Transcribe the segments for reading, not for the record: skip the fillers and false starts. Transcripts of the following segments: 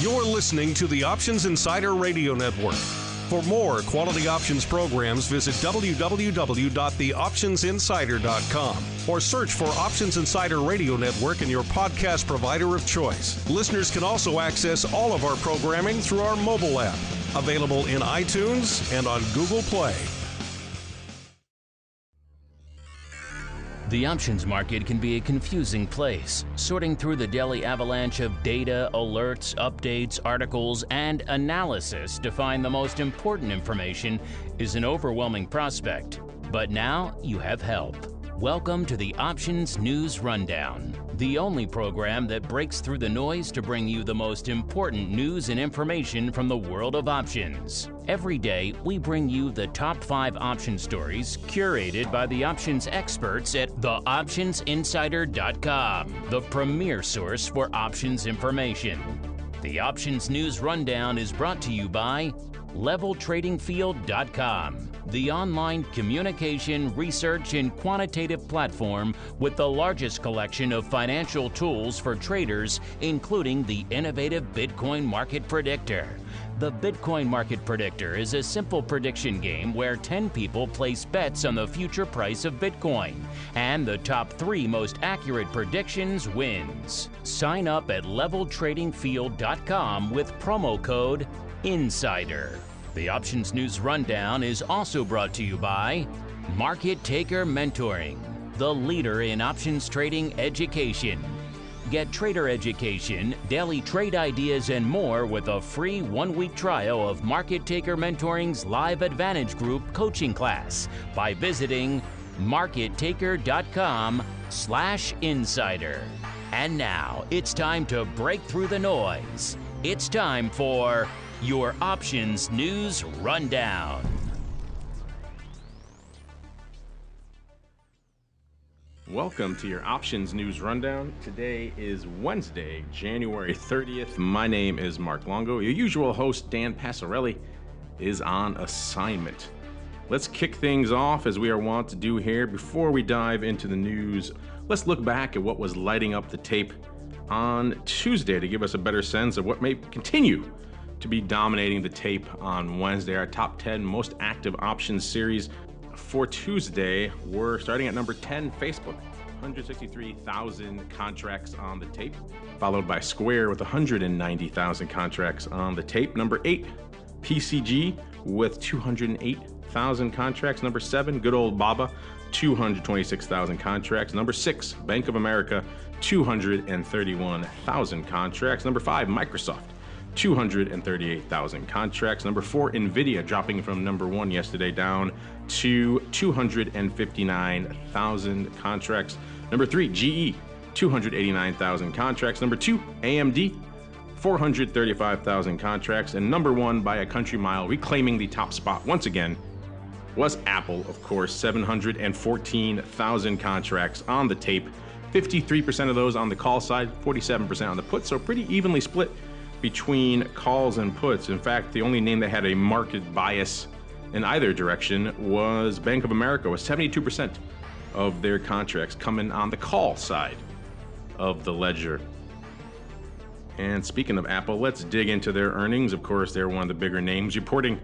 You're listening to the Options Insider Radio Network. For more quality options programs, visit www.theoptionsinsider.com or search for Options Insider Radio Network in your podcast provider of choice. Listeners can also access all of our programming through our mobile app, available in iTunes and on Google Play. The options market can be a confusing place. Sorting through the daily avalanche of data, alerts, updates, articles, and analysis to find the most important information is an overwhelming prospect. But now you have help. Welcome to the Options News Rundown, the only program that breaks through the noise to bring you the most important news and information from the world of options. Every day, we bring you the top 5 option stories curated by the options experts at theoptionsinsider.com, the premier source for options information. The Options News Rundown is brought to you by LevelTradingField.com, the online communication, research, and quantitative platform with the largest collection of financial tools for traders, including the innovative Bitcoin Market Predictor. The Bitcoin Market Predictor is a simple prediction game where 10 people place bets on the future price of Bitcoin, and the top 3 most accurate predictions wins. Sign up at LevelTradingField.com with promo code INSIDER. The Options News Rundown is also brought to you by Market Taker Mentoring, the leader in options trading education. Get trader education, daily trade ideas, and more with a free 1-week trial of Market Taker Mentoring's Live Advantage Group coaching class by visiting markettaker.com/insider. And now it's time to break through the noise. It's time for your Options News Rundown. Welcome to your Options News Rundown. Today is Wednesday, January 30th. My name is Mark Longo. Your usual host, Dan Passarelli, is on assignment. Let's kick things off as we are wont to do here. Before we dive into the news, let's look back at what was lighting up the tape on Tuesday to give us a better sense of what may continue to be dominating the tape on Wednesday. Our top 10 most active options series for Tuesday were starting at number 10, Facebook, 163,000 contracts on the tape, followed by Square with 190,000 contracts on the tape. Number 8, PCG with 208,000 contracts. Number 7, good old BABA, 226,000 contracts. Number 6, Bank of America, 231,000 contracts. Number 5, Microsoft, 238,000 contracts. Number 4, NVIDIA, dropping from number 1 yesterday down to 259,000 contracts. Number 3, GE, 289,000 contracts. Number 2, AMD, 435,000 contracts. And number 1, by a country mile, reclaiming the top spot once again, was Apple, of course, 714,000 contracts on the tape. 53% of those on the call side, 47% on the put, so pretty evenly split between calls and puts. In fact, the only name that had a market bias in either direction was Bank of America, with 72% of their contracts coming on the call side of the ledger. And speaking of Apple, let's dig into their earnings. Of course, they're one of the bigger names reporting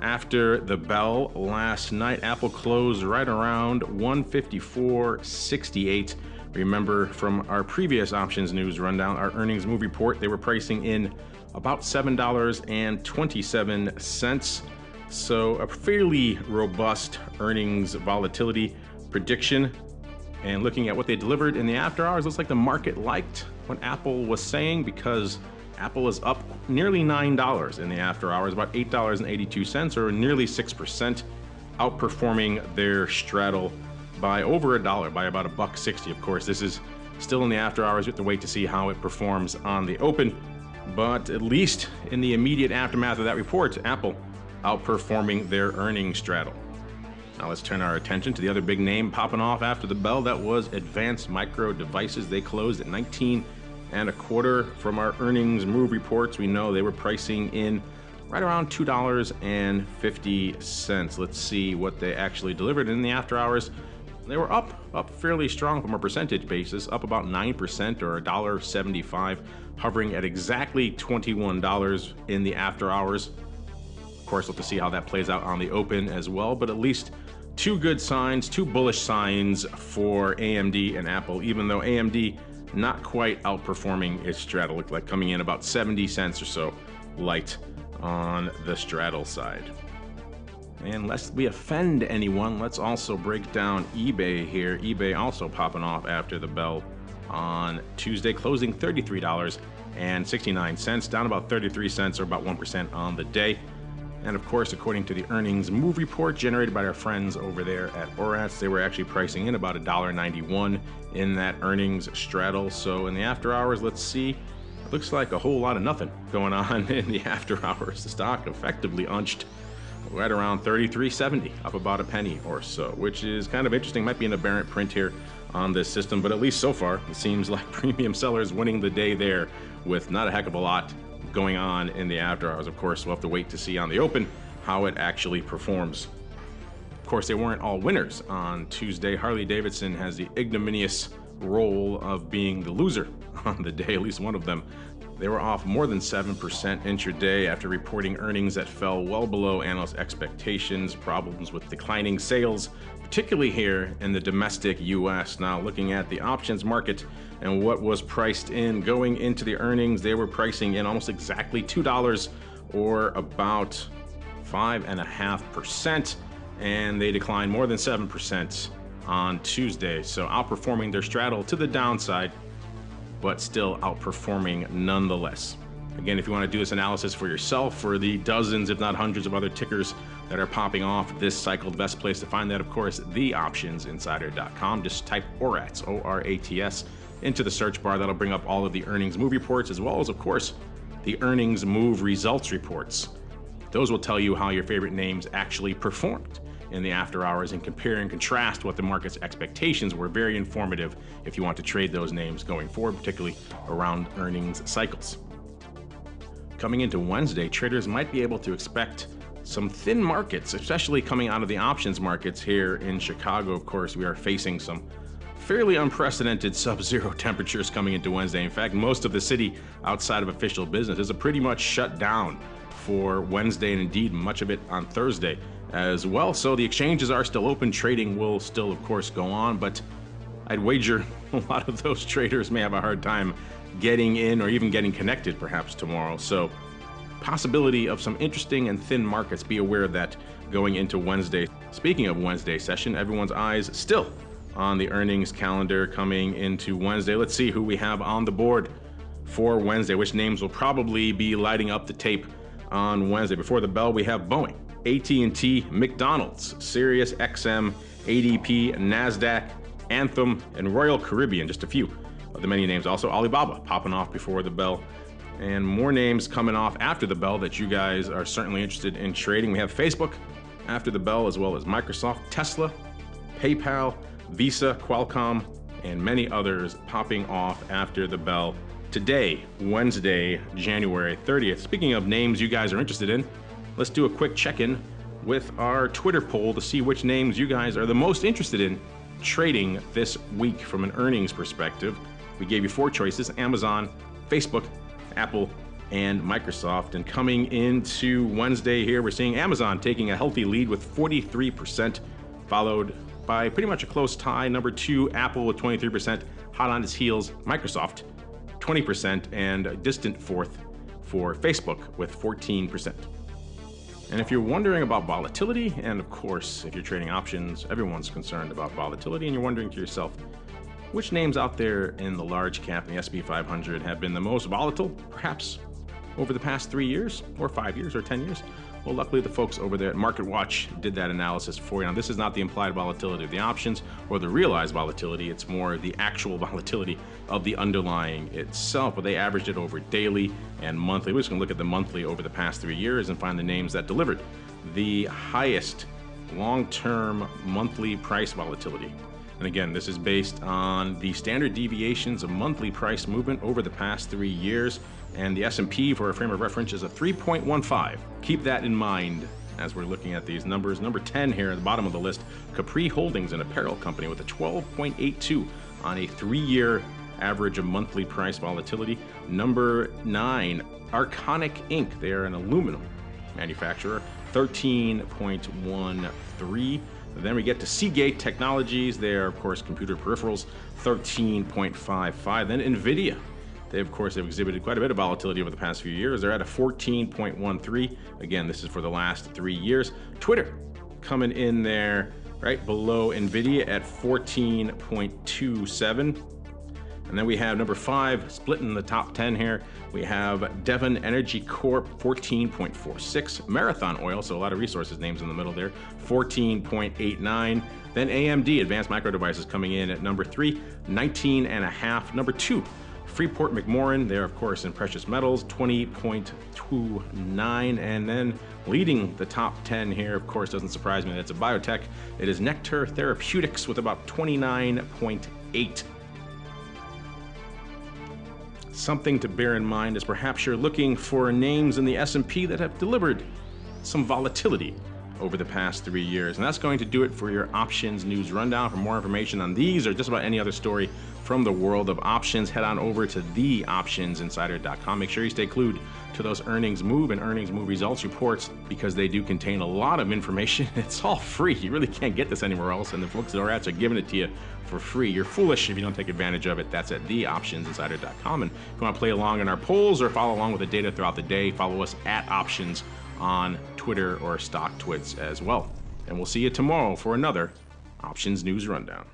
after the bell last night. Apple closed right around 154.68. Remember from our previous Options News Rundown, our earnings move report, they were pricing in about $7.27. So a fairly robust earnings volatility prediction. And looking at what they delivered in the after hours, looks like the market liked what Apple was saying, because Apple is up nearly $9 in the after hours, about $8.82, or nearly 6%, outperforming their straddle by over $1, by about $1.60. Of course, this is still in the after hours. You have to wait to see how it performs on the open. But at least in the immediate aftermath of that report, Apple outperforming their earnings straddle. Now let's turn our attention to the other big name popping off after the bell. That was Advanced Micro Devices. They closed at 19.25. From our earnings move reports, we know they were pricing in right around $2.50. Let's see what they actually delivered in the after hours. They were up fairly strong from a percentage basis, up about 9% or $1.75, hovering at exactly $21 in the after hours. Of course, we'll have to see how that plays out on the open as well, but at least two good signs, two bullish signs for AMD and Apple, even though AMD not quite outperforming its straddle, looked like coming in about 70 cents or so light on the straddle side. And lest we offend anyone, let's also break down eBay here. eBay also popping off after the bell on Tuesday, closing $33.69, down about 33 cents or about 1% on the day. And of course, according to the earnings move report generated by our friends over there at Oratz, they were actually pricing in about $1.91 in that earnings straddle. So in the after hours, let's see. Looks like a whole lot of nothing going on in the after hours. The stock effectively unched right around $33.70, up about a penny or so, which is kind of interesting. Might be an aberrant print here on this system, but at least so far, it seems like premium sellers winning the day there with not a heck of a lot going on in the after hours. Of course, we'll have to wait to see on the open how it actually performs. Of course, they weren't all winners on Tuesday. Harley-Davidson has the ignominious role of being the loser on the day, at least one of them. They were off more than 7% intraday after reporting earnings that fell well below analyst expectations, problems with declining sales, particularly here in the domestic US. Now, looking at the options market and what was priced in going into the earnings, they were pricing in almost exactly $2 or about 5.5%, and they declined more than 7% on Tuesday. So outperforming their straddle to the downside, but still outperforming nonetheless. Again, if you want to do this analysis for yourself, for the dozens, if not hundreds of other tickers that are popping off this cycle, the best place to find that, of course, theoptionsinsider.com. Just type ORATS, O-R-A-T-S, into the search bar. That'll bring up all of the earnings move reports, as well as, of course, the earnings move results reports. Those will tell you how your favorite names actually performed in the after hours and compare and contrast what the market's expectations were. Very informative if you want to trade those names going forward, particularly around earnings cycles. Coming into Wednesday, traders might be able to expect some thin markets, especially coming out of the options markets here in Chicago. Of course, we are facing some fairly unprecedented sub-zero temperatures coming into Wednesday. In fact, most of the city outside of official business is pretty much shut down for Wednesday, and indeed much of it on Thursday as well. So the exchanges are still open. Trading will still, of course, go on, but I'd wager a lot of those traders may have a hard time getting in or even getting connected perhaps tomorrow. So possibility of some interesting and thin markets. Be aware of that going into Wednesday. Speaking of Wednesday session, everyone's eyes still on the earnings calendar coming into Wednesday. Let's see who we have on the board for Wednesday, which names will probably be lighting up the tape on Wednesday. Before the bell, we have Boeing, AT&T, McDonald's, Sirius XM, ADP, NASDAQ, Anthem, and Royal Caribbean, just a few of the many names. Also Alibaba popping off before the bell, and more names coming off after the bell that you guys are certainly interested in trading. We have Facebook after the bell, as well as Microsoft, Tesla, PayPal, Visa, Qualcomm, and many others popping off after the bell today, Wednesday, January 30th. Speaking of names you guys are interested in, let's do a quick check-in with our Twitter poll to see which names you guys are the most interested in trading this week from an earnings perspective. We gave you 4 choices: Amazon, Facebook, Apple, and Microsoft. And coming into Wednesday here, we're seeing Amazon taking a healthy lead with 43%, followed by pretty much a close tie. Number 2, Apple with 23%, hot on its heels, Microsoft, 20%, and a distant fourth for Facebook with 14%. And if you're wondering about volatility, and of course, if you're trading options, everyone's concerned about volatility, and you're wondering to yourself, which names out there in the large cap and the S&P 500 have been the most volatile, perhaps over the past 3 years, or 5 years, or 10 years? Well, luckily the folks over there at MarketWatch did that analysis for you. Now, this is not the implied volatility of the options or the realized volatility. It's more the actual volatility of the underlying itself, but they averaged it over daily and monthly. We're just gonna look at the monthly over the past 3 years and find the names that delivered the highest long-term monthly price volatility. And again, this is based on the standard deviations of monthly price movement over the past 3 years. And the S&P, for a frame of reference, is a 3.15. Keep that in mind as we're looking at these numbers. Number 10 here at the bottom of the list, Capri Holdings, an apparel company with a 12.82 on a 3-year average of monthly price volatility. Number 9, Arconic Inc. They are an aluminum manufacturer, 13.13. Then we get to Seagate Technologies. They are, of course, computer peripherals, 13.55. Then NVIDIA. They, of course, have exhibited quite a bit of volatility over the past few years. They're at a 14.13. Again, this is for the last 3 years. Twitter coming in there right below NVIDIA at 14.27. And then we have number 5, splitting the top 10 here. We have Devon Energy Corp, 14.46. Marathon Oil, so a lot of resources names in the middle there, 14.89. Then AMD, Advanced Micro Devices, coming in at number 3, 19.5. Number 2, Freeport McMoran, they're of course in precious metals, 20.29. And then leading the top 10 here, of course, doesn't surprise me, that's a biotech. It is Nektar Therapeutics with about 29.8. Something to bear in mind is perhaps you're looking for names in the S&P that have delivered some volatility over the past 3 years. And that's going to do it for your options news rundown. For more information on these or just about any other story from the world of options, head on over to theoptionsinsider.com. Make sure you stay glued to those earnings move and earnings move results reports because they do contain a lot of information. It's all free. You really can't get this anywhere else, and the folks that are at are giving it to you for free. You're foolish if you don't take advantage of it. That's at theoptionsinsider.com. And if you want to play along in our polls or follow along with the data throughout the day, follow us at Options on Twitter or StockTwits as well. And we'll see you tomorrow for another Options News Rundown.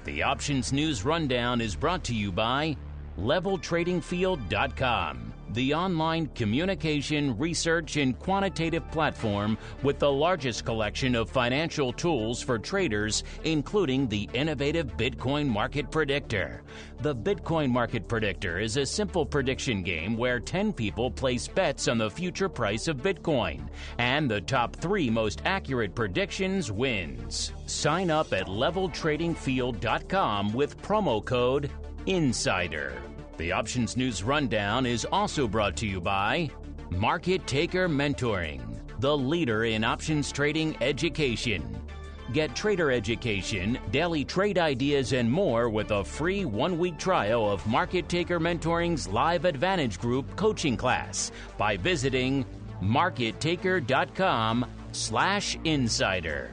The Options News Rundown is brought to you by LevelTradingField.com, the online communication, research, and quantitative platform with the largest collection of financial tools for traders, including the innovative Bitcoin Market Predictor. The Bitcoin Market Predictor is a simple prediction game where 10 people place bets on the future price of Bitcoin, and the top 3 most accurate predictions wins. Sign up at LevelTradingField.com with promo code INSIDER. The Options News Rundown is also brought to you by Market Taker Mentoring, the leader in options trading education. Get trader education, daily trade ideas, and more with a free 1-week trial of Market Taker Mentoring's Live Advantage Group coaching class by visiting markettaker.com/insider.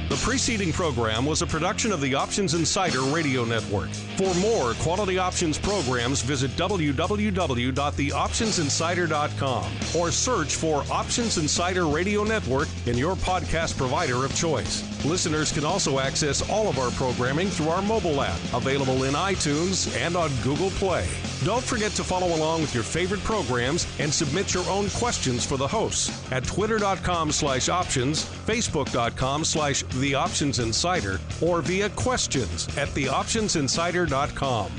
The preceding program was a production of the Options Insider Radio Network. For more quality options programs, visit www.theoptionsinsider.com or search for Options Insider Radio Network in your podcast provider of choice. Listeners can also access all of our programming through our mobile app, available in iTunes and on Google Play. Don't forget to follow along with your favorite programs and submit your own questions for the hosts at twitter.com/options, facebook.com/theoptionsinsider, or via questions at theoptionsinsider.com.